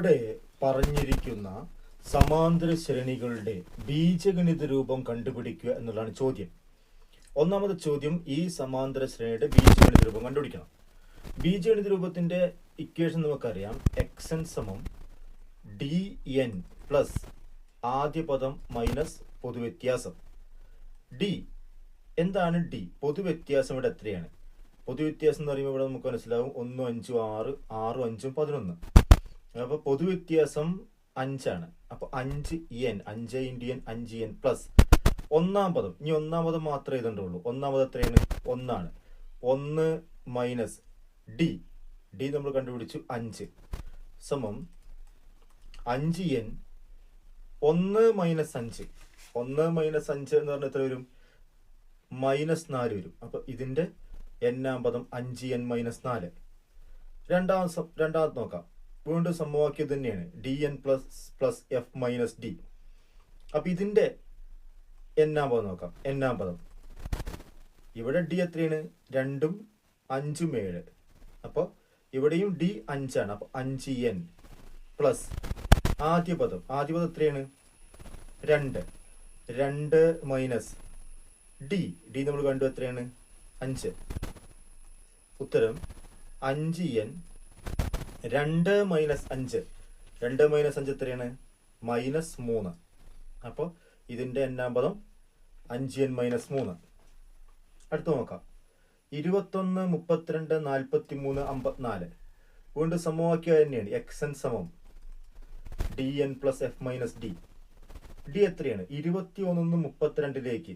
ഇവിടെ പറഞ്ഞിരിക്കുന്ന സമാന്തര ശ്രേണികളുടെ ബീജഗണിത രൂപം കണ്ടുപിടിക്കുക എന്നുള്ളതാണ് ചോദ്യം. ഒന്നാമത്തെ ചോദ്യം, ഈ സമാന്തര ശ്രേണിയുടെ ബീജഗണിത രൂപം കണ്ടുപിടിക്കണം. ബീജഗണിത രൂപത്തിന്റെ ഇക്വേഷൻ നമുക്കറിയാം. xn സമം dn പ്ലസ് ആദ്യ പദം മൈനസ് പൊതുവ്യത്യാസം. ഡി എന്താണ്? ഡി പൊതുവ്യത്യാസം ഇവിടെ എത്രയാണ്? പൊതുവ്യത്യാസം എന്ന് പറയുമ്പോൾ ഇവിടെ നമുക്ക് മനസ്സിലാവും 1 5 6 6 5 11. അപ്പോൾ പൊതുവ്യത്യാസം 5 ആണ്. അപ്പോൾ 5n 5 × n 5n പ്ലസ് ഒന്നാം പദം. ഇനി ഒന്നാം പദം മാത്രമേ എഴുതണ്ടുള്ളൂ. ഒന്നാം പദം എത്രയാണ്? 1 ആണ്. 1 മൈനസ് ഡി. ഡി നമ്മൾ കണ്ടുപിടിച്ചു 5 സമം 5n 1 മൈനസ് 5. 1 മൈനസ് 5 എന്ന് പറഞ്ഞാൽ എത്ര വരും? -4 വരും. അപ്പൊ ഇതിന്റെ എന്നാം പദം 5n മൈനസ് 4. രണ്ടാമത് നോക്കാം. വീണ്ടും സമവാക്യം തന്നെയാണ്. dn plus f minus D. അപ്പൊ ഇതിന്റെ എന്നാം പദം നോക്കാം. എന്നാം പദം ഇവിടെ ഡി എത്രയാണ്? 2ഉം 5ഉം 7. അപ്പൊ ഇവിടെയും ഡി 5 ആണ്. അപ്പൊ 5n പ്ലസ് ആദ്യ പദം എത്രയാണ്? 2 മൈനസ് ഡി. ഡി നമ്മൾ കണ്ടു എത്രയാണ്? 5. ഉത്തരം 5n 2 മൈനസ് 5. 2 മൈനസ് 5 എത്രയാണ്? -3. അപ്പോൾ ഇതിന്റെ എന്നാം പദം 5n മൈനസ് 3. അടുത്ത് നോക്കാം. 21 32 43 54. വീണ്ടും സമവാക്യം തന്നെയാണ്. xn സമം dn plus f minus D. D എത്രയാണ്? 21 32ലേക്ക്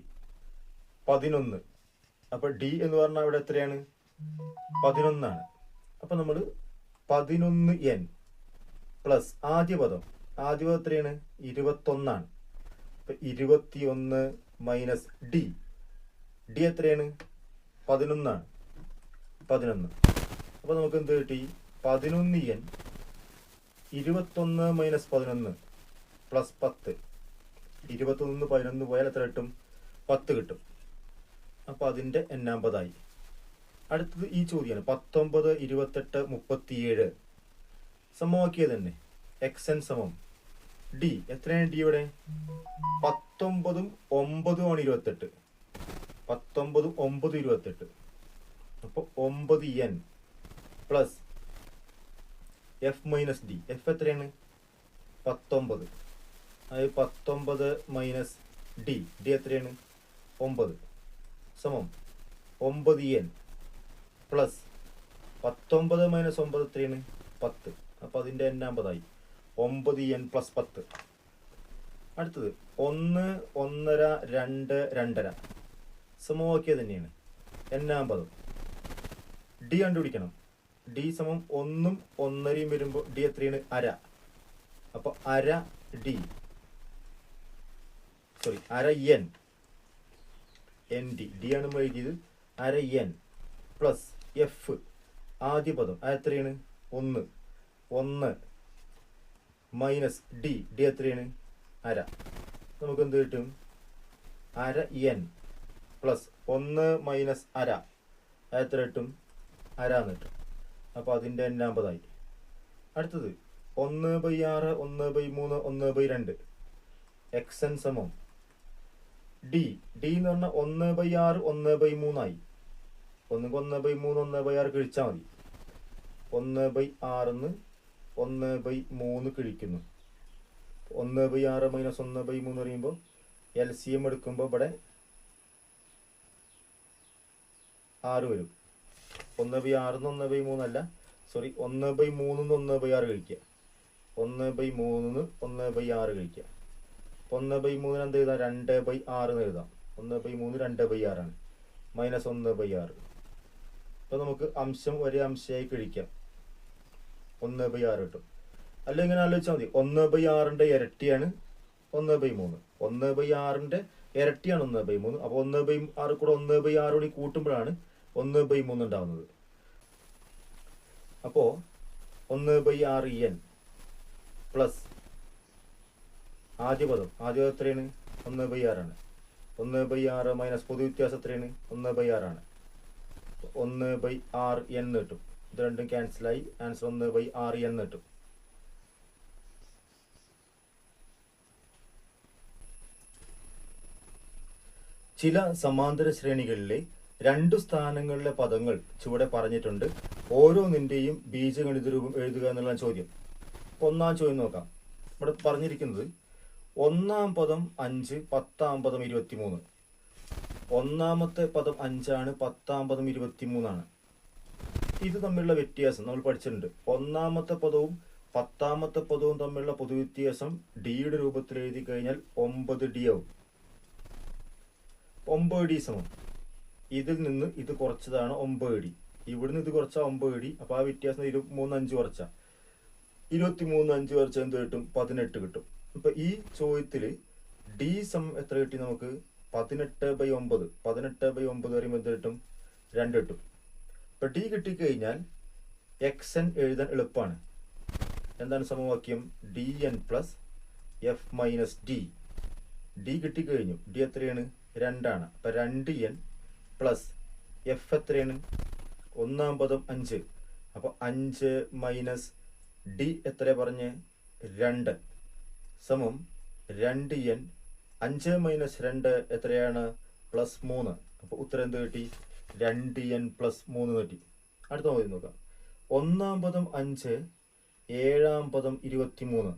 11. അപ്പൊ ഡി എന്ന് പറഞ്ഞാൽ ഇവിടെ എത്രയാണ്? 11 ആണ്. അപ്പൊ നമ്മൾ 11n പ്ലസ് ആദ്യ പദം എത്രയാണ്? 21 ആണ്. അപ്പൊ 21 മൈനസ് ഡി. ഡി എത്രയാണ്? 11 ആണ്. 11. അപ്പൊ നമുക്ക് എന്ത് കിട്ടി? 11n 21 minus 11 plus 10. 21 11 പോയാൽ എത്ര കിട്ടും? 10 കിട്ടും. അപ്പൊ അതിന്റെ എന്നാം പദമായി. അടുത്തത് ഈ ചോദ്യമാണ്. 19 28 37. സമവാക്യം തന്നെ. xn സമം ഡി. എത്രയാണ് ഡി ഇവിടെ? 19ഉം 9ഉം ആണ് 28. 19ഉം 9ഉം 28. അപ്പൊ 9n plus F minus D. F എത്രയാണ്? 19. അതായത് 19 മൈനസ് ഡി. ഡി എത്രയാണ്? 9 സമം 9n പ്ലസ് 19 മൈനസ് 9 എത്രയാണ്? 10. അപ്പൊ അതിന്റെ എന്നാം പദമായി 9n പ്ലസ് 10. അടുത്തത് 1 1.5 2 2.5. സമവാക്യം തന്നെയാണ്. എന്നാം പദം ഡി കണ്ടുപിടിക്കണം. ഡി സമം 1ഉം 1.5യും വരുമ്പോൾ ഡി എത്രയാണ്? അര. അപ്പൊ അര ഡി അര എൻ. N D. ഡി ആണ് നമ്മൾ എഴുതിയത്. അര എൻ പ്ലസ് എഫ് ആദ്യ പദം എത്രയാണ്? 1 മൈനസ് ഡി. ഡി എത്രയാണ്? അര. നമുക്ക് എന്ത് കിട്ടും? അര എൻ പ്ലസ് 1 മൈനസ് അര എത്ര കിട്ടും? അര എന്ന് കിട്ടും. അപ്പൊ അതിന്റെ എന്നാം പദമായി. അടുത്തത് 1/6 1/3 1/2. xn സമം ഡി. ഡി എന്ന് പറഞ്ഞാൽ 1/6 1/3 ആയി. 1/3 1/6 കിഴിച്ചാൽ മതി. 1/6 1/3 കിഴിക്കുന്നു. 1/6 മൈനസ് 1/3 പറയുമ്പോൾ LCM എടുക്കുമ്പോൾ ഇവിടെ 6 വരും. 1/6 1/3 അല്ല, 1/3 1/6 കഴിക്കുക. 1/3 1/6 കഴിക്കുക. 1/3 എന്ത് എഴുതാം? 2/6 എന്ന് എഴുതാം. 1/3 2/6 ആണ്. മൈനസ് 1/6. അപ്പൊ നമുക്ക് അംശം ഒരേ അംശമായി കഴിക്കാം. 1/6 കിട്ടും. അല്ല ഇങ്ങനെ ആലോചിച്ചാൽ മതി. 1/6ന്റെ ഇരട്ടിയാണ് 1/3. 1/6ന്റെ ഇരട്ടിയാണ് 1/3. അപ്പൊ 1/6 കൂടെ 1/6 കൂടി കൂട്ടുമ്പോഴാണ് 1/3 ഉണ്ടാവുന്നത്. അപ്പോ 1/6n പ്ലസ് ആദ്യ പദം എത്രയാണ്? 1/6 ആണ്. 1/6 മൈനസ് പൊതുവ്യത്യാസം എത്രയാണ്? 1/6 ആണ്. 1/6n കിട്ടും. ഇത് രണ്ടും ക്യാൻസലായി ആൻസർ 1/6n കിട്ടും. ചില സമാന്തര ശ്രേണികളിലെ രണ്ടു സ്ഥാനങ്ങളിലെ പദങ്ങൾ ചുവടെ പറഞ്ഞിട്ടുണ്ട്. ഓരോന്നിന്റെയും ബീജഗണിത രൂപം എഴുതുക എന്നുള്ള ചോദ്യം. ഒന്നാം ചോദ്യം നോക്കാം. ഇവിടെ പറഞ്ഞിരിക്കുന്നത് ഒന്നാം പദം 5, 10-ാം പദം 23. ഒന്നാമത്തെ പദം 5 ആണ്, 10-ാം പദം 23 ആണ്. ഇത് തമ്മിലുള്ള വ്യത്യാസം നമ്മൾ പഠിച്ചിട്ടുണ്ട്. ഒന്നാമത്തെ പദവും 10-ാമത്തെ പദവും തമ്മിലുള്ള പൊതുവ്യത്യാസം ഡിയുടെ രൂപത്തിൽ എഴുതി കഴിഞ്ഞാൽ 9D ആവും. 9D സമം ഇതിൽ നിന്ന് ഇത് കുറച്ചതാണ് 9D. ഇവിടുന്ന് ഇത് കുറച്ചാൽ 9D. അപ്പൊ ആ വ്യത്യാസം 23 കുറച്ച 23 കുറച്ച എന്ത് കിട്ടും? 18 കിട്ടും. ഇപ്പൊ ഈ ചോദ്യത്തില് ഡി സമം എത്ര കിട്ടി നമുക്ക്? 18/9. 18/9 പറയുമ്പോൾ എന്ത് കിട്ടും? 2 കിട്ടും. ഇപ്പൊ ഡി കിട്ടിക്കഴിഞ്ഞാൽ xn എഴുതാൻ എളുപ്പമാണ്. എന്താണ് സമവാക്യം? dn plus f minus D. D കിട്ടിക്കഴിഞ്ഞു. ഡി എത്രയാണ്? 2 ആണ്. അപ്പൊ 2n പ്ലസ് എഫ് എത്രയാണ്? ഒന്നാം പദം 5. അപ്പൊ 5 മൈനസ് ഡി എത്ര പറഞ്ഞ്? 2 സമം 2n. 5 മൈനസ് 2 എത്രയാണ്? +3. അപ്പൊ ഉത്തരം എന്ത് കിട്ടി? 2n പ്ലസ് 3 കിട്ടി. അടുത്ത ചോദ്യം നോക്കാം. ഒന്നാം പദം 5, 7-ാം പദം 23.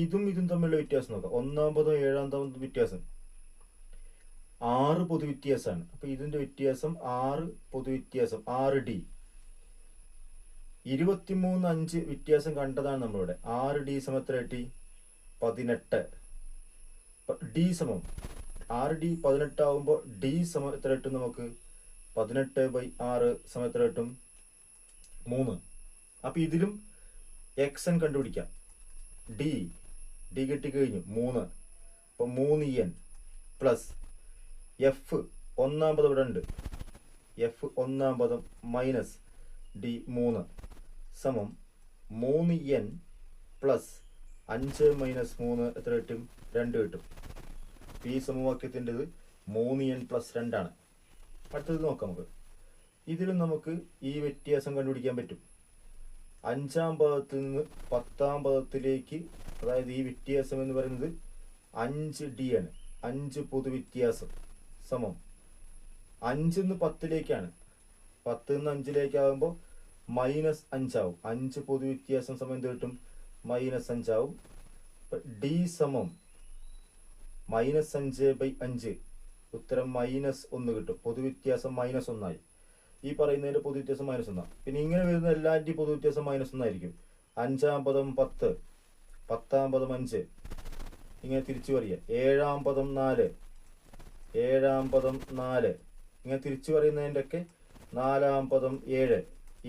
ഇതും തമ്മിലുള്ള വ്യത്യാസം നോക്കാം. ഒന്നാം പദം 7-ാം പദം വ്യത്യാസം 6 പൊതുവ്യത്യാസമാണ്. അപ്പൊ ഇതിന്റെ വ്യത്യാസം 6 പൊതുവ്യത്യാസം 6D. 23, 5 വ്യത്യാസം കണ്ടതാണ് നമ്മളിവിടെ. 6D സമം എത്ര കിട്ടി? 18. ഡി സമം 6D 18 ആവുമ്പോൾ ഡി സമം എത്ര കിട്ടും നമുക്ക്? 18/6 സമം എത്ര കിട്ടും? 3. അപ്പൊ ഇതിലും xn കണ്ടുപിടിക്കാം. ഡി കിട്ടിക്കഴിഞ്ഞു 3. അപ്പൊ 3n പ്ലസ് എഫ് ഒന്നാം പദം ഇവിടെ ഉണ്ട്. എഫ് ഒന്നാം പദം മൈനസ് ഡി 3 സമം 3n പ്ലസ് 5 മൈനസ് 3 എത്ര കിട്ടും? 2 കിട്ടും. ഈ സമവാക്യത്തിൻ്റെത് 3n പ്ലസ് 2 ആണ്. അടുത്തത് നോക്കാം നമുക്ക്. ഇതിലും നമുക്ക് ഈ വ്യത്യാസം കണ്ടുപിടിക്കാൻ പറ്റും. 5-ാം പദത്തിൽ നിന്ന് 10-ാം പദത്തിലേക്ക്, അതായത് ഈ വ്യത്യാസം എന്ന് പറയുന്നത് 5D ആണ്. 5 പൊതുവ്യത്യാസം സമം 5 നിന്ന് 10ലേക്കാണ്. 10 നിന്ന് 5ലേക്കാകുമ്പോൾ -5 ആവും. 5 പൊതുവ്യത്യാസം സമം എന്ത് കിട്ടും? -5 ആവും. ഡി സമം -5/5. ഉത്തരം -1 കിട്ടും. പൊതുവ്യത്യാസം -1 ആയി. ഈ പറയുന്നതിന്റെ പൊതുവ്യത്യാസം -1. പിന്നെ ഇങ്ങനെ വരുന്ന എല്ലാറ്റിനും പൊതുവ്യത്യാസം -1 ആയിരിക്കും. 5-ാം പദം 10, 10-ാം പദം 5, ഇങ്ങനെ തിരിച്ചു പറയുക. 7-ാം പദം 4, 7-ാം പദം 4, ഇങ്ങനെ തിരിച്ചു പറയുന്നതിൻ്റെ ഒക്കെ 4-ാം പദം 7,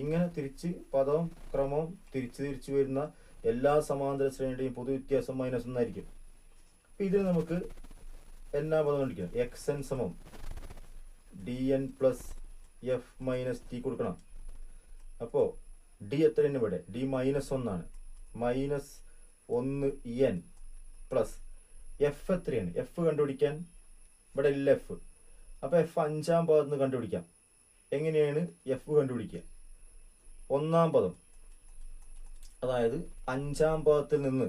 ഇങ്ങനെ തിരിച്ച് പദവും ക്രമവും തിരിച്ചു വരുന്ന എല്ലാ സമാന്തര ശ്രേണിയുടെയും പൊതുവ്യത്യാസം -1 ആയിരിക്കും. അപ്പൊ ഇതിന് നമുക്ക് എന്നാ പദം കണ്ടിരിക്കണം? xn സമം dn plus F minus T കൊടുക്കണം. അപ്പോ ഡി എത്രയാണ് ഇവിടെ? ഡി -1 ആണ്. -1n പ്ലസ് എഫ് എത്രയാണ്? എഫ് കണ്ടുപിടിക്കാൻ ഇവിടെ ഇല്ല എഫ്. അപ്പൊ എഫ് 5-ാം പദത്തിൽ നിന്ന് കണ്ടുപിടിക്കാം. എങ്ങനെയാണ് എഫ് കണ്ടുപിടിക്കുക? ഒന്നാം പദം, അതായത് 5-ാം പദത്തിൽ നിന്ന്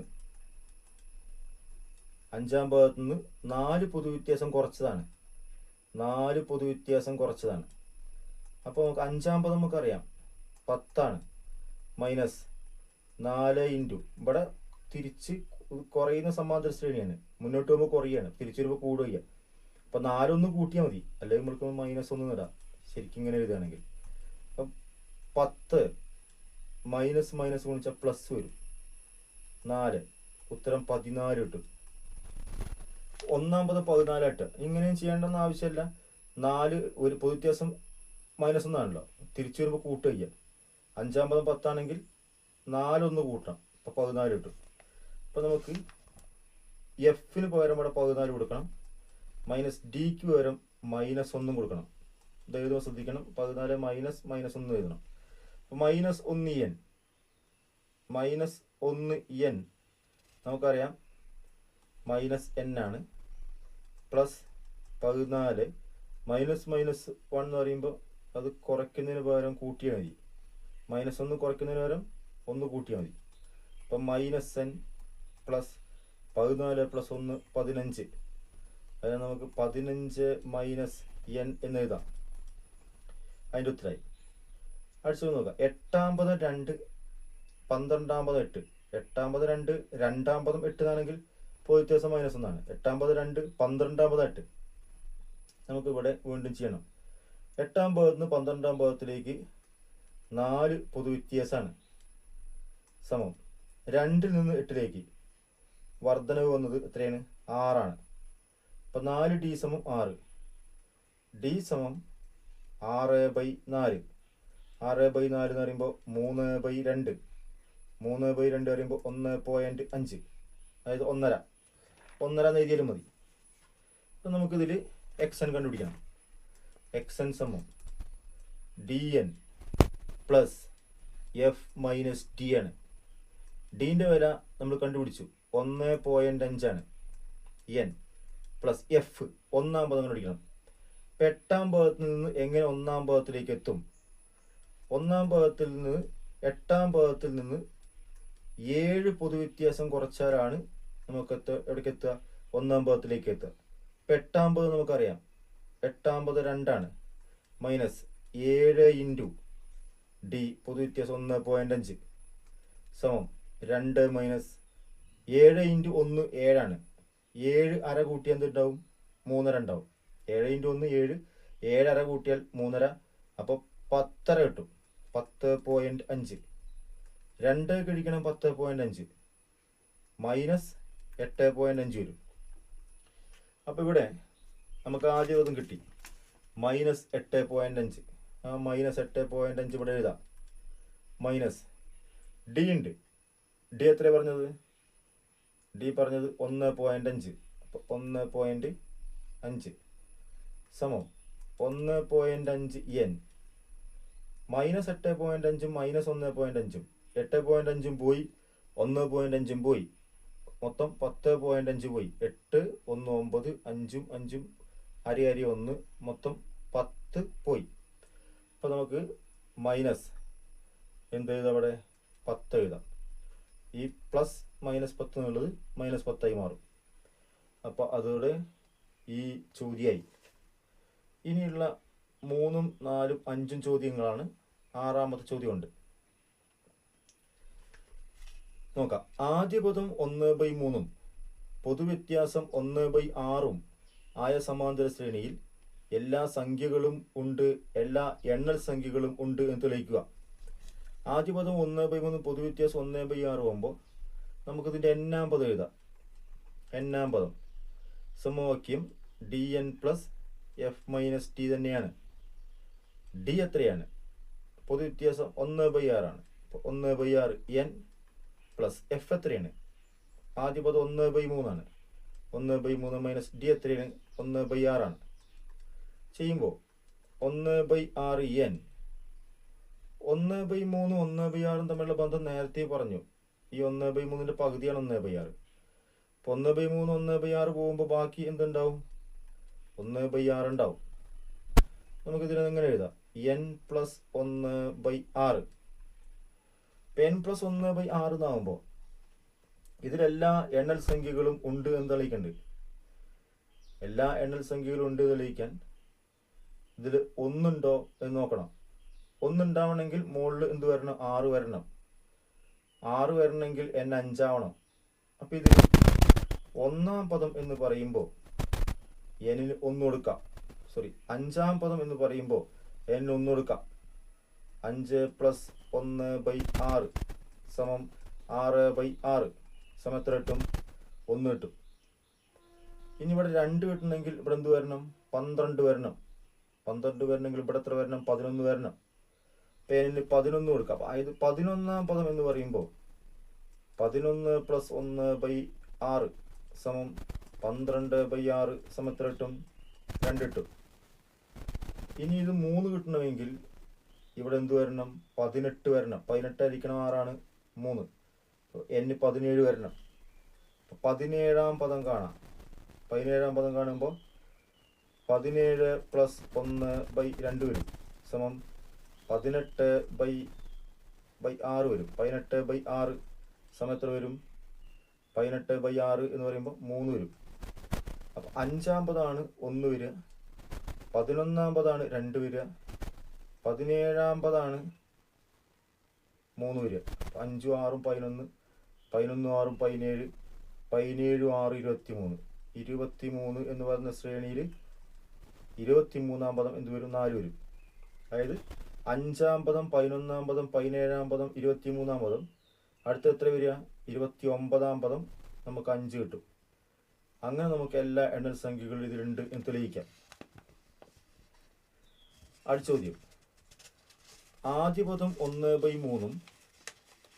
4 പൊതുവ്യത്യാസം കുറച്ചതാണ്. 4 പൊതുവ്യത്യാസം കുറച്ചതാണ്. അപ്പോൾ നമുക്ക് 5-ാം പദം നമുക്കറിയാം 10 ആണ്. മൈനസ് 4 ഇൻറ്റു ഇവിടെ തിരിച്ച് കുറയുന്ന സമാന്തര ശ്രേണിയാണ്. മുന്നോട്ട് പോകുമ്പോൾ കുറയാണ്, തിരിച്ചു വരുമ്പോൾ കൂടുക. അപ്പൊ 4 ഒന്ന് കൂട്ടിയാൽ മതി, അല്ലെങ്കിൽ നമ്മൾക്ക് -1 ഇടാം. ശരിക്കും ഇങ്ങനെ എഴുതുകയാണെങ്കിൽ അപ്പം 10 മൈനസ് ഗുണിച്ചാൽ പ്ലസ് വരും. 4 ഉത്തരം 14 കിട്ടും. ഒന്നാം പദം 14. ഇങ്ങനെയും ചെയ്യേണ്ടെന്ന് ആവശ്യമില്ല. 4 ഒരു പൊതുവ്യത്യാസം -1 ആണല്ലോ, തിരിച്ചു വരുമ്പോൾ കൂട്ടുക. 5-ാം പദം 10 ആണെങ്കിൽ 4 ഒന്ന് കൂട്ടാം. അപ്പൊ 14 കിട്ടും. അപ്പൊ നമുക്ക് എഫിന് പകരം ഇവിടെ 14 കൊടുക്കണം. മൈനസ് ഡിക്ക് പകരം -1 കൊടുക്കണം. ഇത് എഴുതുമ്പോൾ ശ്രദ്ധിക്കണം. 14 -1 എഴുതണം. അപ്പൊ -1n നമുക്കറിയാം -n ആണ്. പ്ലസ് 14 -1 എന്ന് പറയുമ്പോൾ അത് കുറയ്ക്കുന്നതിന് പകരം കൂട്ടിയാൽ മതി. -1 കുറയ്ക്കുന്നതിന് പകരം 1 കൂട്ടിയാൽ മതി. അപ്പം -n പ്ലസ് 14 പ്ലസ് 1 15. അതിന് നമുക്ക് 15 മൈനസ് n എന്ന് എഴുതാം. അതിൻ്റെ ഉത്തരമായി. അടിച്ചു നോക്കാം. 8 2 12 8. 8 2 2 8 ആണെങ്കിൽ ഇപ്പോൾ വ്യത്യാസം -1 ആണ്. 8 2 12 8. നമുക്ക് ഇവിടെ വീണ്ടും ചെയ്യണം. 8 നിന്ന് 12 4 പൊതുവ്യത്യാസമാണ്. സമം 2 നിന്ന് 8 വർധനവ് വന്നത് എത്രയാണ്? 6 ആണ്. അപ്പം 4d സമം 6. d സമം 6/4. 6/4 എന്ന് പറയുമ്പോൾ 3/2. 3/2 പറയുമ്പോൾ 1.5. അതായത് 1.5 എന്ന് എഴുതിയാലും മതി. അപ്പം നമുക്കിതിൽ xn കണ്ടുപിടിക്കണം. xn സമം dn plus f minus t ആണ്. ഡിൻ്റെ വില നമ്മൾ കണ്ടുപിടിച്ചു, 1.5 ആണ്. n പ്ലസ് എഫ് ഒന്നാം പദം കണ്ടുപിടിക്കണം. 8ാം പദത്തിൽ നിന്ന് എങ്ങനെ 1ാം പദത്തിലേക്ക് എത്തും? 1ാം പദത്തിൽ നിന്ന് 8ാം പദത്തിൽ നിന്ന് 7 പൊതുവ്യത്യാസം കുറച്ചാലാണ് നമുക്ക് എവിടേക്ക് എത്തുക? 1ാം പദത്തിലേക്ക് എത്തുക. 8ാം പദം നമുക്കറിയാം, 8ാം പദം 2 ആണ്. മൈനസ് 7 ഇൻറ്റു ഡി പൊതുവ്യത്യാസം 1.5 സമം 2 മൈനസ് 7 ഇൻറ്റു 1 7 ആണ്. 7 അര കൂട്ടിയാൽ എന്തുണ്ടാവും? 3.5 ഉണ്ടാവും. 7 ഇൻറ്റു 1 7. 7 അര കൂട്ടിയാൽ 3.5. അപ്പോൾ 10.5 കിട്ടും. 10.5. 2 കഴിക്കണം 10.5 മൈനസ് 8.5 വരും. അപ്പോൾ ഇവിടെ നമുക്ക് ആദ്യം അതും കിട്ടി, -8.5. ആ -8.5 ഇവിടെ എഴുതാം. മൈനസ് ഡി ഉണ്ട്. ഡി എത്ര പറഞ്ഞത്? ഡി പറഞ്ഞത് 1.5. അപ്പോൾ 1.5 സമം 1.5 n. -8.5 മൈനസ് 1.5. 8.5 പോയി, 1.5 പോയി, മൊത്തം 10.5 പോയി. 8 1 9 5 5 അരി 1 മൊത്തം 10 പോയി. അപ്പോൾ നമുക്ക് മൈനസ് എന്ത് എഴുതാം? അവിടെ 10 എഴുതാം. ഈ പ്ലസ് -10 എന്നുള്ളത് -10 ആയി മാറും. അപ്പോൾ അതോടെ ഈ ചോദ്യമായി. ഇനിയുള്ള 3ഉം 4ഉം 5ഉം ചോദ്യങ്ങളാണ്. 6ാമത്തെ ചോദ്യമുണ്ട്. നോക്കാം. ആദ്യ പദം 1/3 പൊതുവ്യത്യാസം 1/6 ആയ സമാന്തര ശ്രേണിയിൽ എല്ലാ സംഖ്യകളും ഉണ്ട്, എല്ലാ എണ്ണൽ സംഖ്യകളും ഉണ്ട് എന്ന് തെളിയിക്കുക. ആദ്യ പദം 1/3 പൊതുവ്യത്യാസം 1/6 ആകുമ്പോൾ നമുക്കിതിൻ്റെ n-ാം പദം എഴുതാം. n-ാം പദം സമവാക്യം dn plus f minus T തന്നെയാണ്. ഡി എത്രയാണ്? പൊതുവ്യത്യാസം 1/6 ആണ്. 1/6 n പ്ലസ് എഫ് എത്രയാണ്? ആദ്യ പദം 1/3 ആണ്. 1/3 മൈനസ് ഡി എത്രയാണ്? 1/6 ആണ്. ചെയ്യുമ്പോൾ 1/6 n. 1/3 1/6 തമ്മിലുള്ള ബന്ധം നേരത്തെ പറഞ്ഞു. ഈ 1/3 പകുതിയാണ് 1/6. അപ്പോൾ 1/3 1/6 പോകുമ്പോൾ ബാക്കി എന്തുണ്ടാവും? 1/6 ഉണ്ടാവും. നമുക്കിതിനെ എങ്ങനെ എഴുതാം? n plus 1/6. n പ്ലസ് 1/6 എന്നാകുമ്പോൾ ഇതിലെല്ലാ എണ്ണൽ സംഖ്യകളും ഉണ്ട് എന്ന് തെളിയിക്കുന്നുണ്ട്. എല്ലാ എണ്ണൽ സംഖ്യകളും ഉണ്ട് തെളിയിക്കാൻ ഇതിൽ ഒന്നുണ്ടോ എന്ന് നോക്കണം. ഒന്നുണ്ടാവണമെങ്കിൽ മുകളിൽ എന്ത് വരണം? 6 വരണം. 6 വരണമെങ്കിൽ n 5 ആവണം. അപ്പം ഇതിൽ 1-ാം പദം എന്ന് പറയുമ്പോൾ n-ന് 1 കൊടുക്കാം. 5-ാം പദം എന്ന് പറയുമ്പോൾ n 1 കൊടുക്കാം. 5 പ്ലസ് 1/6 സമം 6/6 സമയത്ത് കിട്ടും 1 കിട്ടും. ഇനി ഇവിടെ 2 കിട്ടണമെങ്കിൽ ഇവിടെ എന്ത് വരണം? 12 വരണം. 12 വരണമെങ്കിൽ ഇവിടെ എത്ര വരണം? 11 വരണം. അപ്പം n-ന് 11 കൊടുക്കാം. അതായത് 11-ാം പദം എന്ന് പറയുമ്പോൾ 11 പ്ലസ് 1/6 സമം 12/6 സമയത്ത് കിട്ടും 2 കിട്ടും. ഇനി ഇത് 3 കിട്ടണമെങ്കിൽ ഇവിടെ എന്ത് വരണം? 18 വരണം. 18 ആയിരിക്കണം 6 ആണ് 3. n 17 വരണം. 17-ാം പദം കാണാം. 17-ാം പദം കാണുമ്പോൾ 17 പ്ലസ് 1/2 വരും സമം 18/6 വരും. 18/6 സമയത്ത് വരും? 18/6 എന്ന് പറയുമ്പോൾ 3 വരും. അപ്പം 5-ാം പദമാണ് 1 വരിക, 11-ാം പദമാണ് 2 വരിക, 17-ാം പദമാണ് 3 വരിക. 5 6 11, 11 6 17, 17 6 23, 23 എന്ന് പറയുന്ന ശ്രേണിയിൽ 23-ാം പദം എന്ത് വരും? 4 വരും. അതായത് 5-ാം പദം, 11-ാം പദം, 17-ാം പദം, 23-ാം പദം. അടുത്ത എത്ര വരിക? 29-ാം പദം നമുക്ക് 5 കിട്ടും. അങ്ങനെ നമുക്ക് എല്ലാ എണ്ണൽ സംഖ്യകളും ഇതിലുണ്ട് എന്ന് തെളിയിക്കാം. അടുത്ത ചോദ്യം, ആദ്യ പദം 1/3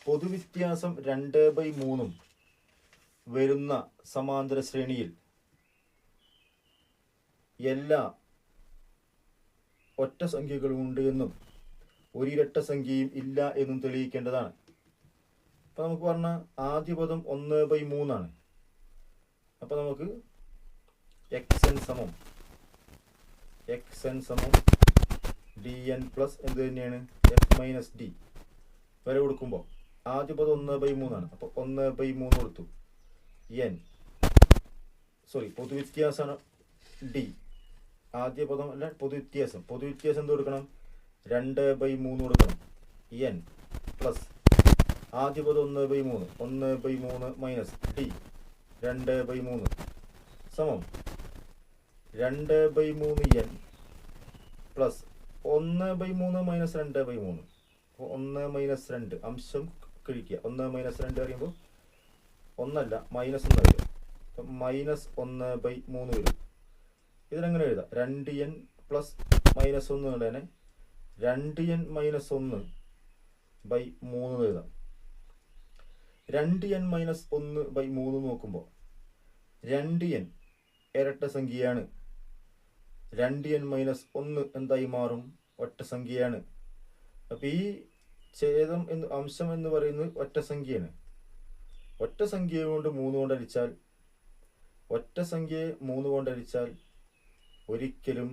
പൊതുവ്യത്യാസം 2/3 വരുന്ന സമാന്തര ശ്രേണിയിൽ എല്ലാ ഒറ്റ സംഖ്യകളും ഉണ്ട് എന്നും ഒരിരട്ട സംഖ്യയും ഇല്ല എന്നും തെളിയിക്കേണ്ടതാണ്. അപ്പം നമുക്ക് പറഞ്ഞ ആദ്യ പദം 1/3 ആണ്. അപ്പം നമുക്ക് xn സമം dn പ്ലസ് എന്ത് തന്നെയാണ്? f - d വരെ കൊടുക്കുമ്പോൾ ആദ്യ പദം 1/3 ആണ്. അപ്പോൾ 1/3 കൊടുത്തു. പൊതുവ്യത്യാസമാണ് d. ആദ്യ പദം അല്ല, പൊതുവ്യത്യാസം എന്ത് കൊടുക്കണം? 2/3 കൊടുക്കണം. n പ്ലസ് ആദ്യ പദം 1/3 മൈനസ് d 2/3 സമം 2/3n പ്ലസ് 1/3 മൈനസ് 2/3. 1 മൈനസ് 2 അംശം കഴിക്കുക. 1 മൈനസ് 2 പറയുമ്പോൾ ഒന്നല്ല, മൈനസ് 1 വരും. അപ്പം -1/3 വരും. ഇതിനെങ്ങനെ എഴുതാം? 2n പ്ലസ് -1 എന്നുള്ളതിനെ 2n - 1/3 എഴുതാം. 2n - 1/3 നോക്കുമ്പോൾ 2n ഇരട്ട സംഖ്യയാണ്. 2n - 1 എന്തായി മാറും? ഒറ്റ സംഖ്യയാണ്. അപ്പം ഈ ഛേദം അംശം എന്ന് പറയുന്നത് ഒറ്റ സംഖ്യയാണ്. ഒറ്റ സംഖ്യയെ കൊണ്ട് 3 കൊണ്ടടിച്ചാൽ ഒരിക്കലും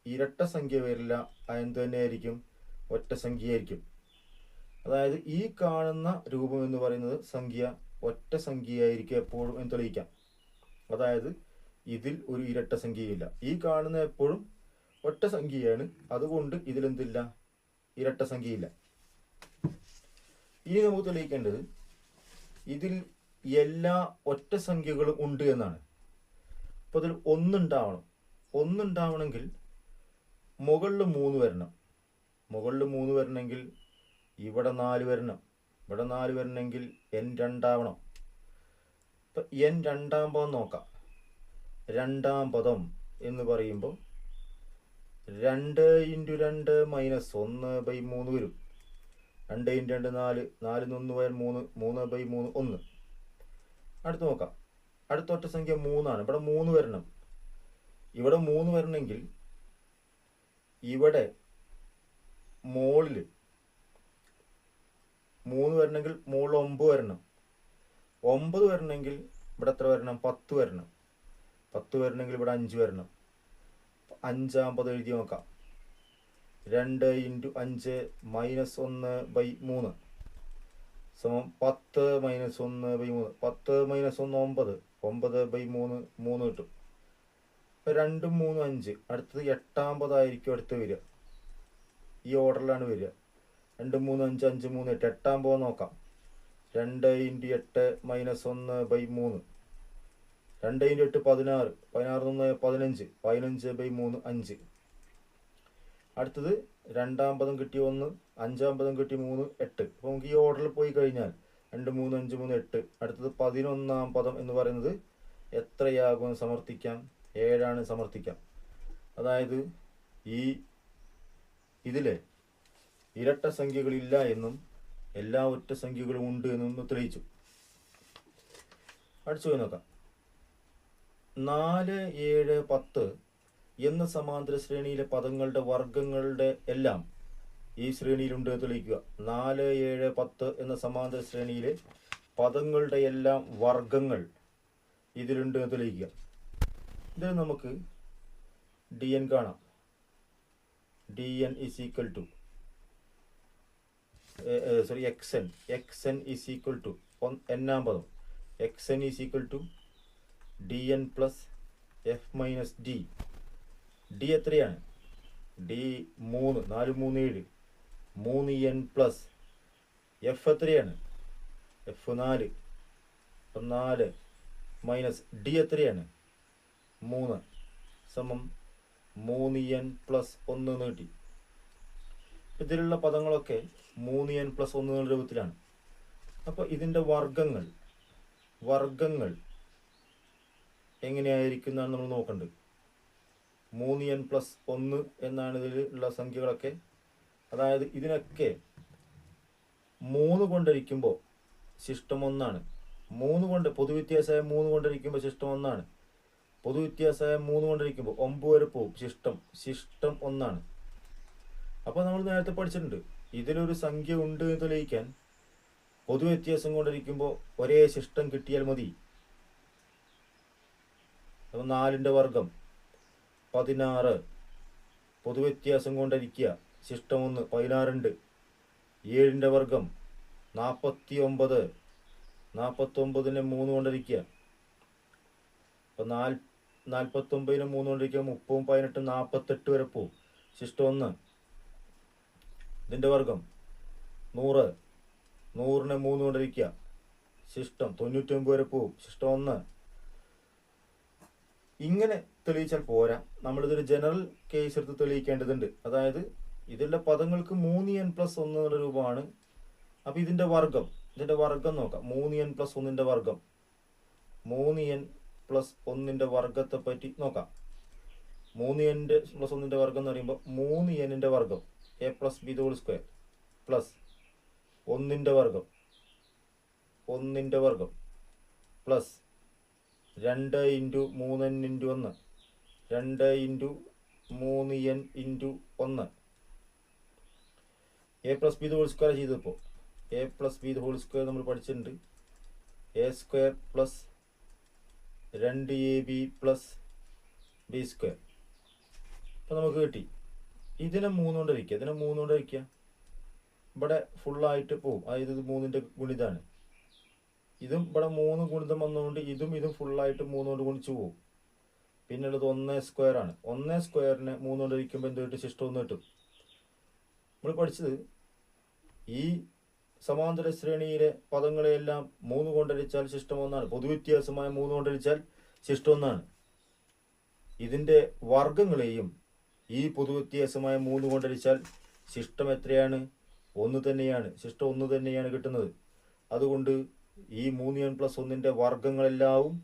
ഇരട്ട സംഖ്യ വരില്ല. അതെന്ത് തന്നെയായിരിക്കും? ഒറ്റ സംഖ്യയായിരിക്കും. അതായത് ഈ കാണുന്ന രൂപം എന്ന് പറയുന്നത് സംഖ്യ ഒറ്റ സംഖ്യയായിരിക്കും എപ്പോഴും എന്ന് തെളിയിക്കാം. അതായത് ഇതിൽ ഒരു ഇരട്ട സംഖ്യയില്ല. ഈ കാണുന്ന എപ്പോഴും ഒറ്റ സംഖ്യയാണ്. അതുകൊണ്ട് ഇതിലെന്തില്ല? ഇരട്ട സംഖ്യയില്ല. ഇനി നമുക്ക് തെളിയിക്കേണ്ടത് ഇതിൽ എല്ലാ ഒറ്റ സംഖ്യകളും ഉണ്ട് എന്നാണ്. അപ്പോൾ അതിൽ ഒന്നുണ്ടാവണമെങ്കിൽ മുകളിൽ 3 വരണം. വരണമെങ്കിൽ ഇവിടെ 4 വരണം. ഇവിടെ 4 വരണമെങ്കിൽ n 2 ആവണം. ഇപ്പം n 2-ാം പദം നോക്കാം. 2-ാം പദം എന്ന് പറയുമ്പോൾ 2 × 2 - 1/3 വരും. 2 × 2 4, 4 × 1 3, 3/3 1. അടുത്ത് നോക്കാം. അടുത്ത ഒറ്റ സംഖ്യ 3 ആണ്. ഇവിടെ 3 വരണം. ഇവിടെ 3 വരണമെങ്കിൽ ഇവിടെ മുകളിൽ 3 വരണമെങ്കിൽ മുകളിൽ 9 വരണം. 9 വരണമെങ്കിൽ ഇവിടെ എത്ര വരണം? 10 വരണം. 10 വരണമെങ്കിൽ ഇവിടെ 5 വരണം. 5-ാം പദം എഴുതി നോക്കാം. 2 × 5 - 1/3 സമം 10 - 1/3. 10 - 1 9. 9/3 3 കിട്ടും. ഇപ്പം 2 3 5. അടുത്തത് 8-ാം പദമായിരിക്കും അടുത്ത് വരിക. ഈ ഓർഡറിലാണ് വരിക. 2 3 5 5 3 8. 8-ാം പദം നോക്കാം. 2 × 8 - 1/3. 2 × 8 16. 16 15. 15/3 5. അടുത്തത് 2-ാം പദം കിട്ടിയ 1, 5-ാം പദം കിട്ടിയ 3 8. അപ്പോൾ നമുക്ക് ഈ ഓർഡറിൽ പോയി കഴിഞ്ഞാൽ 2 3 5 3 8. അടുത്തത് 11-ാം പദം എന്ന് പറയുന്നത് എത്രയാകുമെന്ന് സമർത്ഥിക്കാം? 7 ആണ് സമർത്ഥിക്കാം. അതായത് ഇതിലെ ഇരട്ട സംഖ്യകളില്ല എന്നും എല്ലാ ഒറ്റ സംഖ്യകളും ഉണ്ട് എന്നും തെളിയിച്ചു. അടുത്ത് പോയി നോക്കാം. 4 7 10 എന്ന സമാന്തര ശ്രേണിയിലെ പദങ്ങളുടെ വർഗങ്ങളുടെ എല്ലാം ഈ ശ്രേണിയിലുണ്ട് എന്ന് തെളിയിക്കുക. 4 7 10 എന്ന സമാന്തര ശ്രേണിയിലെ പദങ്ങളുടെ എല്ലാം വർഗങ്ങൾ ഇതിലുണ്ട് എന്ന് തെളിയിക്കുക. ഇതിൽ നമുക്ക് dn കാണാം. dn is equal to xn is equal to n-ാം പദം xn is equal to D N plus F minus D. D എത്രയാണ്? ഡി 3, 4 3 7, 3n പ്ലസ് എഫ് എത്രയാണ്? എഫ് 4, 4 മൈനസ് ഡി എത്രയാണ്? 3 സമം 3n പ്ലസ് 1 നീട്ടി. ഇതിലുള്ള പദങ്ങളൊക്കെ 3n പ്ലസ് 1 എന്നുള്ള രൂപത്തിലാണ്. അപ്പോൾ ഇതിൻ്റെ വർഗങ്ങൾ എങ്ങനെയായിരിക്കും എന്നാണ് നമ്മൾ നോക്കേണ്ടത്. 3n പ്ലസ് 1 എന്നാണ് ഇതിലുള്ള സംഖ്യകളൊക്കെ. അതായത് ഇതിനൊക്കെ 3 കൊണ്ടിരിക്കുമ്പോൾ ശിഷ്ടം 1 ആണ്. 3 കൊണ്ട് പൊതുവ്യത്യാസമായ 3 കൊണ്ടിരിക്കുമ്പോൾ ശിഷ്ടം 1 ആണ്. പൊതുവ്യത്യാസമായ 3 കൊണ്ടിരിക്കുമ്പോൾ 9 വരെ പോകും. ശിഷ്ടം 1 ആണ്. അപ്പോൾ നമ്മൾ നേരത്തെ പഠിച്ചിട്ടുണ്ട്, ഇതിലൊരു സംഖ്യ ഉണ്ട് എന്ന് തെളിയിക്കാൻ പൊതുവ്യത്യാസം കൊണ്ടിരിക്കുമ്പോൾ ഒരേ ശിഷ്ടം കിട്ടിയാൽ മതി. അപ്പോൾ 4ന്റെ വർഗം 16, പൊതുവ്യത്യാസം കൊണ്ടിരിക്കുക ശിഷ്ടം 1 16 ഉണ്ട്. 7ന്റെ വർഗം 49, 49നെ 3 കൊണ്ടിരിക്കുക. അപ്പോൾ 49നെ 3 കൊണ്ടിരിക്കുക 30, 18, 48 വരെ പോവും. ശിഷ്ടം 1. ഇതിൻ്റെ വർഗം 100, 100നെ 3 കൊണ്ടിരിക്കുക. ശിഷ്ടം 99 വരെ പോവും. ശിഷ്ടം 1. ഇങ്ങനെ തെളിയിച്ചാൽ പോരാ, നമ്മളിതൊരു ജനറൽ കേസ് എടുത്ത് തെളിയിക്കേണ്ടതുണ്ട്. അതായത് ഇതിലുള്ള പദങ്ങൾക്ക് 3n പ്ലസ് 1 എന്നുള്ള രൂപമാണ്. അപ്പോൾ ഇതിൻ്റെ വർഗം നോക്കാം. 3n പ്ലസ് 1ൻ്റെ വർഗം, 3n പ്ലസ് 1ൻ്റെ വർഗത്തെ പറ്റി നോക്കാം. 3n പ്ലസ് 1ൻ്റെ വർഗം എന്ന് പറയുമ്പോൾ 3nൻ്റെ വർഗം A plus B whole square plus 1ൻ്റെ വർഗം plus 2 into 3n into 1, 2 into 3n into 1. A plus B whole square ചെയ്തപ്പോൾ A plus B whole square നമ്മൾ പഠിച്ചിട്ടുണ്ട്. A square plus 2ab plus B square. അപ്പോൾ നമുക്ക് കിട്ടി. ഇതിനെ 3 കൊണ്ടിരിക്കുക. ഇവിടെ ഫുള്ളായിട്ട് പോവും. അതായത് ഇത് 3ൻ്റെ ഗുണിതാണ്. ഇതും ഇവിടെ 3 ഗുണിതം വന്നുകൊണ്ട് ഇതും ഫുള്ളായിട്ട് 3 കൊണ്ട് ഗുണിച്ച് പോവും. പിന്നെ ഉള്ളത് 1 സ്ക്വയർ ആണ്. 1 സ്ക്വയറിനെ 3 കൊണ്ടിരിക്കുമ്പോൾ എന്ത് കിട്ടും? ശിഷ്ടം 1 കിട്ടും. നമ്മൾ പഠിച്ചത് ഈ സമാന്തര ശ്രേണിയിലെ പദങ്ങളെയെല്ലാം 3 കൊണ്ടരിച്ചാൽ ശിഷ്ടം 1 ആണ്. പൊതുവ്യത്യാസമായ 3 കൊണ്ടരിച്ചാൽ ശിഷ്ടം 1 ആണ്. ഇതിൻ്റെ വർഗങ്ങളെയും ഈ പൊതുവ്യത്യാസമായ 3 കൊണ്ടരിച്ചാൽ ശിഷ്ടം എത്രയാണ്? 1 തന്നെയാണ്. ശിഷ്ടം 1 തന്നെയാണ് കിട്ടുന്നത്. അതുകൊണ്ട് ഈ 3n പ്ലസ് 1ൻ്റെ വർഗങ്ങളെല്ലാവും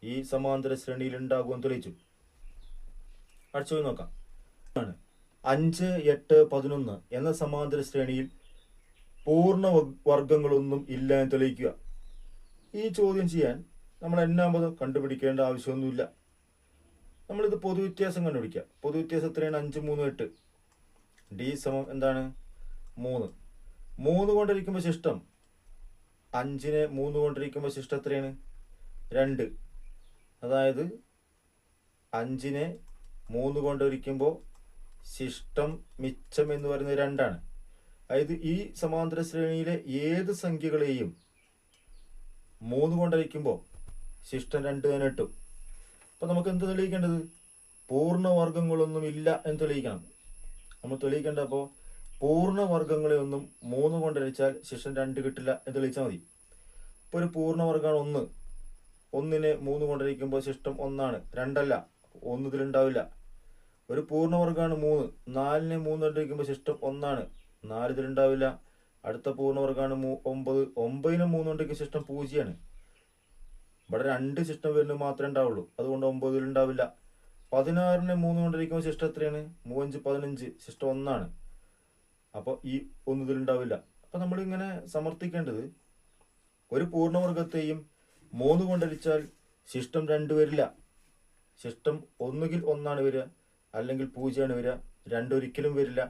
ഈ സമാന്തര ശ്രേണിയിൽ ഉണ്ടാകുമെന്ന് തെളിയിച്ചു. അടുത്ത നോക്കാം. 5, 8, 11 എന്ന സമാന്തര ശ്രേണിയിൽ പൂർണ്ണ വർഗങ്ങളൊന്നും ഇല്ല എന്ന് തെളിയിക്കുക. ഈ ചോദ്യം ചെയ്യാൻ നമ്മൾ എന്നാമത് കണ്ടുപിടിക്കേണ്ട ആവശ്യമൊന്നുമില്ല. നമ്മളിത് പൊതുവ്യത്യാസം കണ്ടുപിടിക്കുക. പൊതുവ്യത്യാസം എത്രയാണ്? 5, 3, 8. ഡി സമം എന്താണ്? 3. 3 കൊണ്ടിരിക്കുമ്പോൾ ശിഷ്ടം 5നെ 3 കൊണ്ടിരിക്കുമ്പോൾ ശിഷ്ടം എത്രയാണ്? 2. അതായത് 5നെ 3 കൊണ്ടിരിക്കുമ്പോൾ ശിഷ്ടം മിച്ചം എന്ന് പറയുന്നത് 2 ആണ്. അതായത് ഈ സമാന്തര ശ്രേണിയിലെ ഏത് സംഖ്യകളെയും 3 കൊണ്ടിരിക്കുമ്പോൾ ശിഷ്ടം 2 തന്നെ കിട്ടും. അപ്പോൾ നമുക്ക് എന്ത് തെളിയിക്കേണ്ടത്? പൂർണ്ണവർഗങ്ങളൊന്നും ഇല്ല എന്ന് തെളിയിക്കണം. നമ്മൾ തെളിയിക്കേണ്ടപ്പോൾ പൂർണ്ണവർഗങ്ങളെ ഒന്നും 3 കൊണ്ടരിച്ചാൽ ശിഷ്ടം 2 കിട്ടില്ല എന്ന് തെളിയിച്ചാൽ മതി. ഇപ്പോൾ ഒരു പൂർണ്ണവർഗമാണ് 1. 1നെ 3 കൊണ്ടിരിക്കുമ്പോൾ ശിഷ്ടം 1 ആണ്. 2 അല്ല, 1 ഇതിലുണ്ടാവില്ല. ഒരു പൂർണ്ണവർഗമാണ് 3. 4നെ 3 കൊണ്ടിരിക്കുമ്പോൾ ശിഷ്ടം 1 ആണ്. 4 ഇതിലുണ്ടാവില്ല. അടുത്ത പൂർണ്ണവർഗമാണ് 9. 9നെ 3 കൊണ്ടിരിക്കുന്ന ശിഷ്ടം 0 ആണ്. ഇവിടെ 2 ശിഷ്ടം വരുന്നത് മാത്രമേ ഉണ്ടാവുള്ളൂ. അതുകൊണ്ട് 9 ഇതിലുണ്ടാവില്ല. 16നെ 3 കൊണ്ടിരിക്കുമ്പോൾ ശിഷ്ടം എത്രയാണ്? 3, 5, 15. ശിഷ്ടം 1 ആണ്. അപ്പോൾ ഈ 1 ഇതിലുണ്ടാവില്ല. അപ്പോൾ നമ്മളിങ്ങനെ സമർത്ഥിക്കേണ്ടത് ഒരു പൂർണ്ണവർഗത്തെയും 3 കൊണ്ടരിച്ചാൽ ശിഷ്ടം 2 വരില്ല. ശിഷ്ടം ഒന്നുകിൽ 1 ആണ് വരിക, അല്ലെങ്കിൽ 0 ആണ് വരിക. 2 ഒരിക്കലും വരില്ല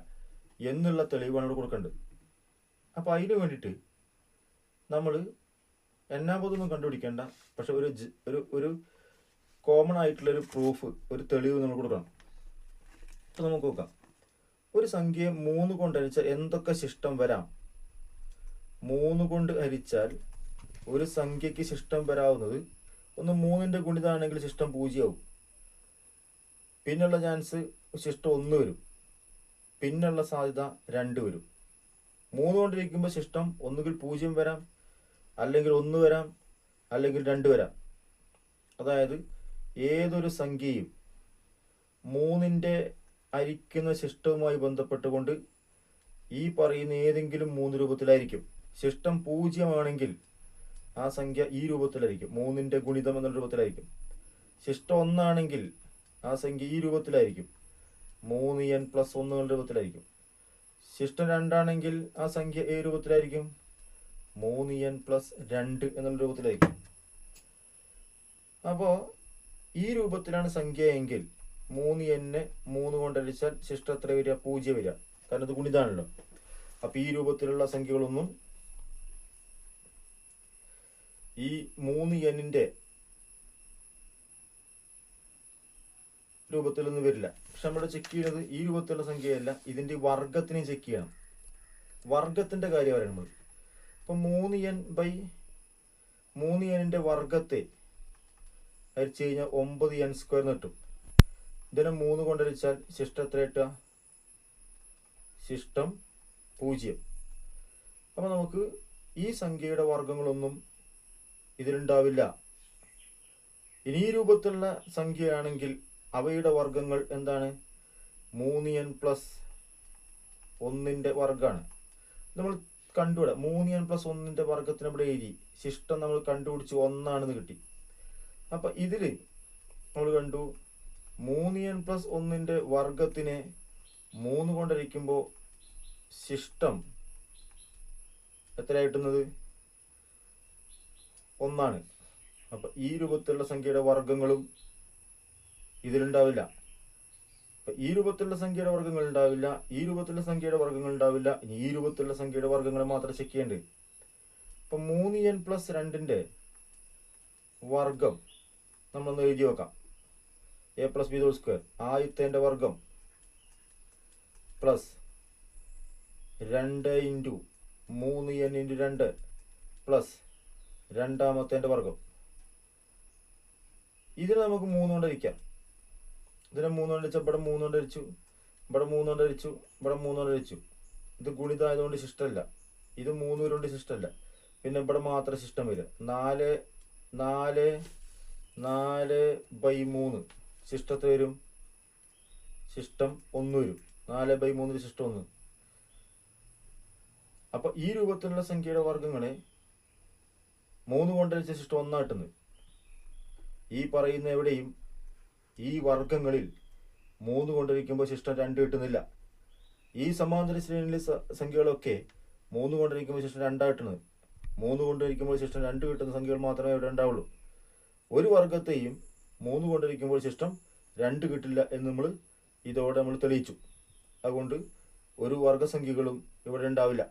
എന്നുള്ള തെളിവാണ് ഇവിടെ കൊടുക്കേണ്ടത്. അപ്പോൾ അതിന് വേണ്ടിയിട്ട് നമ്മൾ എന്നാമതൊന്നും കണ്ടുപിടിക്കേണ്ട, പക്ഷെ ഒരു കോമൺ ആയിട്ടുള്ളൊരു പ്രൂഫ്, ഒരു തെളിവ് നമ്മൾ കൊടുക്കണം. അപ്പോൾ നമുക്ക് നോക്കാം. ഒരു സംഖ്യയെ 3 കൊണ്ട് ഹരിച്ചാൽ എന്തൊക്കെ ശിഷ്ടം വരാം? 3 കൊണ്ട് ഹരിച്ചാൽ ഒരു സംഖ്യയ്ക്ക് ശിഷ്ടം വരാവുന്നത് ഒന്ന് 3ന്റെ ഗുണിതാണെങ്കിൽ ശിഷ്ടം 0 ആവും. പിന്നുള്ള ചാൻസ് ശിഷ്ടം 1 വരും. പിന്നുള്ള സാധ്യത 2 വരും. 3 കൊണ്ടിരിക്കുമ്പോൾ ശിഷ്ടം ഒന്നുകിൽ 0 വരാം, അല്ലെങ്കിൽ 1 വരാം, അല്ലെങ്കിൽ 2 വരാം. അതായത് ഏതൊരു സംഖ്യയും 3ന്റെ ഹരിക്കുന്ന ശിഷ്ടവുമായി ബന്ധപ്പെട്ടുകൊണ്ട് ഈ പറയുന്ന ഏതെങ്കിലും 3 രൂപത്തിലായിരിക്കും. ശിഷ്ടം 0 ആണെങ്കിൽ ആ സംഖ്യ ഈ രൂപത്തിലായിരിക്കും, 3ന്റെ ഗുണിതം എന്ന രൂപത്തിലായിരിക്കും. ശിഷ്ടം 1 ആണെങ്കിൽ ആ സംഖ്യ ഈ രൂപത്തിലായിരിക്കും, 3n+1 എന്ന രൂപത്തിലായിരിക്കും. ശിഷ്ടം 2 ആണെങ്കിൽ ആ സംഖ്യ ഈ രൂപത്തിലായിരിക്കും, 3n+2 എന്നുള്ള രൂപത്തിലായിരിക്കും. അപ്പോൾ ഈ രൂപത്തിലാണ് സംഖ്യ എങ്കിൽ 3n 3 കൊണ്ടടിച്ചാൽ ശിഷ്ടം എത്ര വരിക? 0 വരിക. കാരണം ഇത് ഗുണിതാണല്ലോ. അപ്പൊ ഈ രൂപത്തിലുള്ള സംഖ്യകളൊന്നും ഈ 3n രൂപത്തിലൊന്നും വരില്ല. പക്ഷെ നമ്മൾ ചെക്ക് ചെയ്യുന്നത് ഈ രൂപത്തിലുള്ള സംഖ്യയല്ല, ഇതിന്റെ വർഗത്തിനെ ചെക്ക് ചെയ്യണം. വർഗത്തിന്റെ കാര്യം പറയാം നമ്മൾ. അപ്പൊ 3n/3n വർഗത്തെ ഹരിച്ചു കഴിഞ്ഞാൽ 9n² കിട്ടും. ഇതിനെ 3 കൊണ്ടടിച്ചാൽ ശിഷ്ടം എത്ര കിട്ടുക? ശിഷ്ടം 0. അപ്പൊ നമുക്ക് ഈ സംഖ്യയുടെ വർഗങ്ങളൊന്നും ഇതിലുണ്ടാവില്ല. ഇനി ഈ രൂപത്തിലുള്ള സംഖ്യയാണെങ്കിൽ അവയുടെ വർഗങ്ങൾ എന്താണ്? 3n+1 വർഗമാണ്. നമ്മൾ കണ്ടുപിടാം. 3n+1 വർഗത്തിന് ഇവിടെ എഴുതി. ശിഷ്ടം നമ്മൾ കണ്ടുപിടിച്ച് 1 ആണെന്ന് കിട്ടി. അപ്പൊ ഇതില് നമ്മൾ കണ്ടു 3n+1 വർഗത്തിനെ 3 കൊണ്ടിരിക്കുമ്പോൾ ശിഷ്ടം എത്ര കിട്ടുന്നത്? 1 ആണ്. അപ്പൊ ഈ രൂപത്തിലുള്ള സംഖ്യയുടെ വർഗങ്ങളും ഇതിലുണ്ടാവില്ല. ഈ രൂപത്തിലുള്ള സംഖ്യയുടെ വർഗങ്ങൾ ഉണ്ടാവില്ല, ഈ രൂപത്തിലുള്ള സംഖ്യയുടെ വർഗങ്ങൾ ഉണ്ടാവില്ല. ഇനി ഈ രൂപത്തിലുള്ള സംഖ്യയുടെ വർഗങ്ങൾ മാത്രം ചെക്ക് ചെയ്യേണ്ടത്. അപ്പൊ 3n+2 വർഗം നമ്മളൊന്ന് എഴുതി വെക്കാം. a+b² ആദ്യത്തെ വർഗം പ്ലസ് 2 × 3n×2 പ്ലസ് രണ്ടാമത്തെ വർഗം. ഇതിന് നമുക്ക് 3 കൊണ്ടിരിക്കാം. ഇതിനെ 3 കൊണ്ടിരിച്ചാൽ ഇവിടെ 3 കൊണ്ടിരിച്ചു, ഇവിടെ 3 കൊണ്ടിരിച്ചു, ഇവിടെ 3 കൊണ്ടിരിച്ചു. ഇത് ഗുണിതായതുകൊണ്ട് ശിഷ്ടമല്ല, ഇത് 3 കൊണ്ട് ശിഷ്ടമല്ല. പിന്നെ ഇവിടെ മാത്രം ശിഷ്ടം വരിക. 4/3 ശിഷ്ടത്തിൽ വരും, ശിഷ്ടം 1 വരും. 4/3 ശിഷ്ടം 1. അപ്പൊ ഈ രൂപത്തിലുള്ള സംഖ്യയുടെ വർഗങ്ങളെ 3 കൊണ്ടടിച്ച ശിഷ്ടം 1 ആട്ടുന്നത്. ഈ പറയുന്ന എവിടെയും ഈ വർഗങ്ങളിൽ 3 കൊണ്ടിരിക്കുമ്പോൾ ശിഷ്ടം 2 കിട്ടുന്നില്ല. ഈ സമാന്തര ശ്രേണിയിലെ സംഖ്യകളൊക്കെ 3 കൊണ്ടിരിക്കുമ്പോൾ ശിഷ്ടം 2 കിട്ടുന്നത്. 3 കൊണ്ടിരിക്കുമ്പോൾ ശിഷ്ടം 2 കിട്ടുന്ന സംഖ്യകൾ മാത്രമേ ഇവിടെ ഉണ്ടാവുള്ളൂ. ഒരു വർഗത്തെയും 3 കൊണ്ടിരിക്കുമ്പോൾ ശിഷ്ടം 2 കിട്ടില്ല എന്ന് ഇതോടെ നമ്മൾ തെളിയിച്ചു. അതുകൊണ്ട് ഒരു വർഗസംഖ്യകളും ഇവിടെ ഉണ്ടാവില്ല.